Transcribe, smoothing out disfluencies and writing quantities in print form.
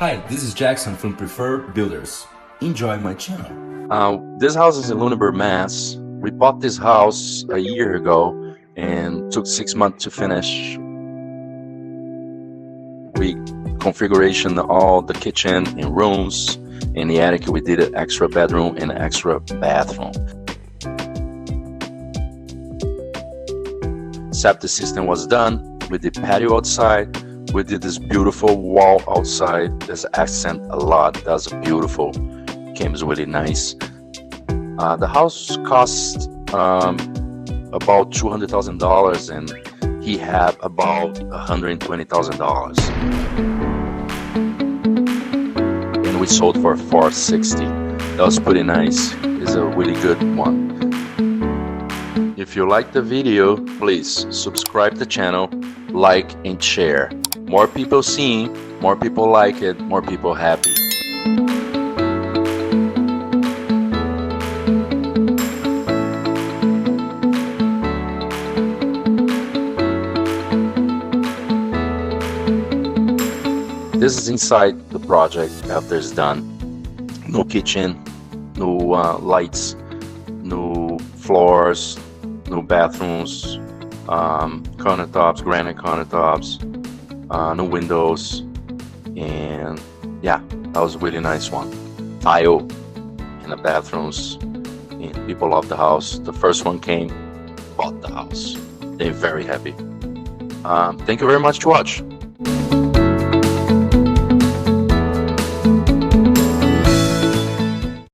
Hi, this is Jackson from Prefer Builders. Enjoy my channel. This house is in Lunenburg, Mass. We bought this house a year ago and took 6 months to finish. We configuration all the kitchen and rooms. In the attic, we did an extra bedroom and an extra bathroom. Septic system was done. We did patio outside. We did this beautiful wall outside. There's accent a lot. That's beautiful. Came really nice. The house cost about $200,000, and he had about $120,000. And we sold for $460,000. That was pretty nice. It's a really good one. If you like the video, please subscribe to the channel, like and share. More people seeing, more people like it, more people happy. This is inside the project after it's done. No kitchen, no lights, no floors, no bathrooms, countertops, granite countertops, no windows, and yeah, that was a really nice one. Tile in the bathrooms, and people love the house. The first one came, bought the house. They're very happy. Thank you very much to watch.